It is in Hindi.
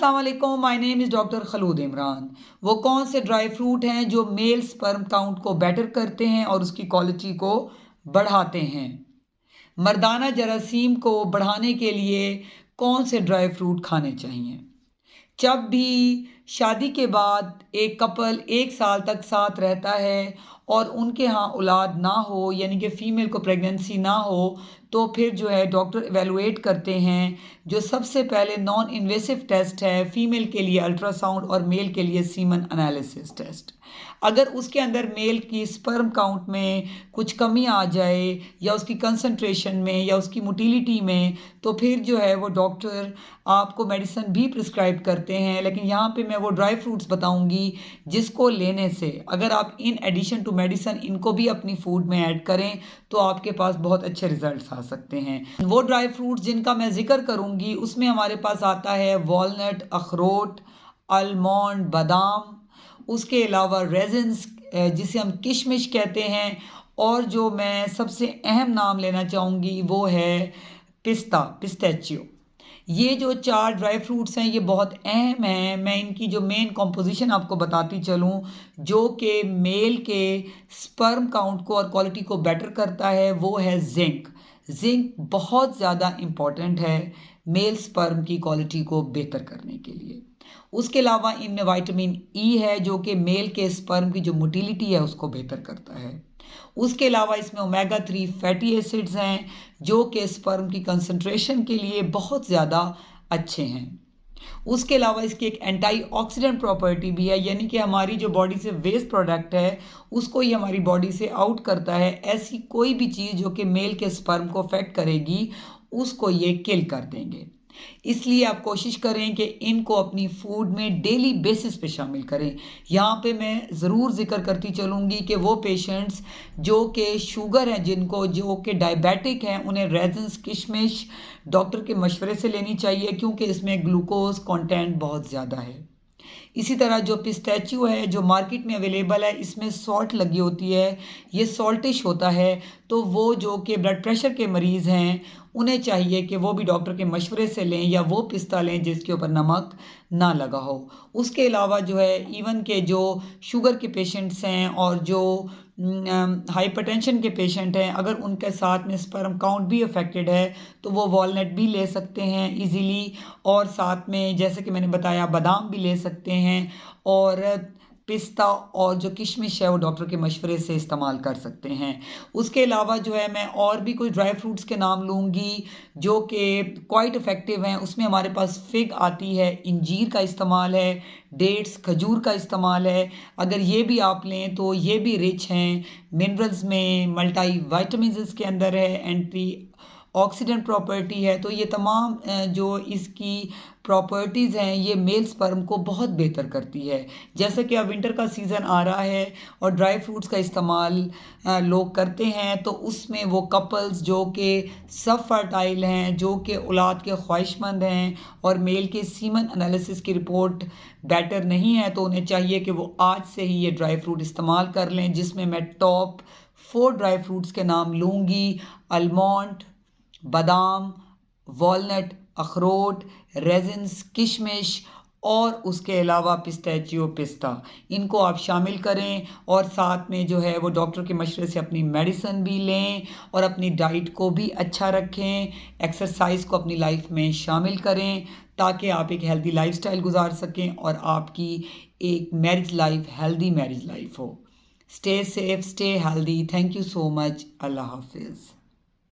अस्सलाम वालेकुम, my name is doctor Khalood Imran. वो कौन से ड्राई फ्रूट हैं जो मेल स्पर्म काउंट को बेटर करते हैं और उसकी क्वालिटी को बढ़ाते हैं? मर्दाना जरासीम को बढ़ाने के लिए कौन से ड्राई फ्रूट खाने चाहिए? जब भी शादी के बाद एक कपल 1 साल तक साथ रहता है और उनके यहाँ औलाद ना हो, यानी कि फ़ीमेल को प्रेगनेंसी ना हो, तो फिर जो है डॉक्टर इवैल्यूएट करते हैं। जो सबसे पहले नॉन इन्वेसिव टेस्ट है, फ़ीमेल के लिए अल्ट्रासाउंड और मेल के लिए सीमन एनालिसिस टेस्ट। अगर उसके अंदर मेल की स्पर्म काउंट में कुछ कमी आ जाए या उसकी कंसंट्रेशन में या उसकी मोटिलिटी में, तो फिर जो है वो डॉक्टर आपको मेडिसिन भी प्रिस्क्राइब करते हैं। लेकिन यहाँ पे मैं वो ड्राई फ्रूट्स बताऊंगी जिसको लेने से अगर आप इन एडिशन टू मेडिसिन इनको भी अपनी फूड में ऐड करें तो आपके पास बहुत अच्छे रिजल्ट्स आ सकते हैं। वो ड्राई फ्रूट्स जिनका मैं जिक्र करूंगी उसमें हमारे पास आता है वॉलनट, अखरोट, आलमंड, बादाम, उसके अलावा रेजिन्स जिसे हम किशमिश कहते हैं, और जो मैं सबसे अहम नाम लेना चाहूँगी वो है पिस्ताचियो। ये जो 4 ड्राई फ्रूट्स हैं ये बहुत अहम हैं। मैं इनकी जो मेन कॉम्पोजिशन आपको बताती चलूँ, जो कि मेल के स्पर्म काउंट को और क्वालिटी को बेटर करता है, वो है ज़िंक। ज़िंक बहुत ज़्यादा इम्पॉर्टेंट है मेल स्पर्म की क्वालिटी को बेहतर करने के लिए। उसके अलावा इनमें विटामिन ई है जो कि मेल के स्पर्म की जो मोटिलिटी है उसको बेहतर करता है। उसके अलावा इसमें ओमेगा 3 फैटी एसिड्स हैं जो कि स्पर्म की कंसंट्रेशन के लिए बहुत ज़्यादा अच्छे हैं। उसके अलावा इसकी एक एंटीऑक्सीडेंट प्रॉपर्टी भी है, यानी कि हमारी जो बॉडी से वेस्ट प्रोडक्ट है उसको ही हमारी बॉडी से आउट करता है। ऐसी कोई भी चीज़ जो कि मेल के स्पर्म को अफेक्ट करेगी उसको ये किल कर देंगे। इसलिए आप कोशिश करें कि इनको अपनी फूड में डेली बेसिस पे शामिल करें। यहाँ पे मैं ज़रूर ज़िक्र करती चलूँगी कि वो पेशेंट्स जो कि शुगर हैं, जिनको जो कि डायबिटिक हैं, उन्हें रेजिन्स, किशमिश डॉक्टर के मशवरे से लेनी चाहिए क्योंकि इसमें ग्लूकोज़ कंटेंट बहुत ज़्यादा है। इसी तरह जो पिस्ताचियो है जो मार्केट में अवेलेबल है, इसमें सॉल्ट लगी होती है, ये सॉल्टिश होता है। तो वो जो कि ब्लड प्रेशर के मरीज़ हैं उन्हें चाहिए कि वो भी डॉक्टर के मशवरे से लें या वो पिस्ता लें जिसके ऊपर नमक ना लगा हो। उसके अलावा जो है इवन के जो शुगर के पेशेंट्स हैं और जो हाइपरटेंशन के पेशेंट हैं, अगर उनके साथ में स्पर्म काउंट भी अफेक्टेड है तो वो वॉलनट भी ले सकते हैं इजीली, और साथ में जैसे कि मैंने बताया बादाम भी ले सकते हैं, और पिस्ता और जो किशमिश है वो डॉक्टर के मशवरे से इस्तेमाल कर सकते हैं। उसके अलावा जो है मैं और भी कुछ ड्राई फ्रूट्स के नाम लूँगी जो कि क्वाइट इफ़ेक्टिव हैं। उसमें हमारे पास फिग आती है, इंजीर का इस्तेमाल है, डेट्स, खजूर का इस्तेमाल है। अगर ये भी आप लें तो ये भी रिच हैं मिनरल्स में, मल्टी विटामिन्स इसके अंदर है, एंटी ऑक्सीडेंट प्रॉपर्टी है। तो ये तमाम जो इसकी प्रॉपर्टीज़ हैं ये मेल स्पर्म को बहुत बेहतर करती है। जैसे कि अब विंटर का सीज़न आ रहा है और ड्राई फ्रूट्स का इस्तेमाल लोग करते हैं, तो उसमें वो कपल्स जो कि सब फर्टाइल हैं, जो कि औलाद के ख्वाहिशमंद हैं और मेल के सीमन एनालिसिस की रिपोर्ट बेटर नहीं है, तो उन्हें चाहिए कि वो आज से ही ये ड्राई फ्रूट इस्तेमाल कर लें, जिसमें मैं टॉप 4 ड्राई फ्रूट्स के नाम लूँगी। आलमंड, बादाम, वॉलनट, अखरोट, रेजिन्स, किशमिश और उसके अलावा पिस्ताचियो, पिस्ता, इनको आप शामिल करें और साथ में जो है वो डॉक्टर के मशवरे से अपनी मेडिसिन भी लें और अपनी डाइट को भी अच्छा रखें, एक्सरसाइज को अपनी लाइफ में शामिल करें ताकि आप एक हेल्दी लाइफस्टाइल गुजार सकें और आपकी एक marriage life healthy marriage life हो। Stay safe, stay healthy. Thank you so much. अल्लाह हाफिज़।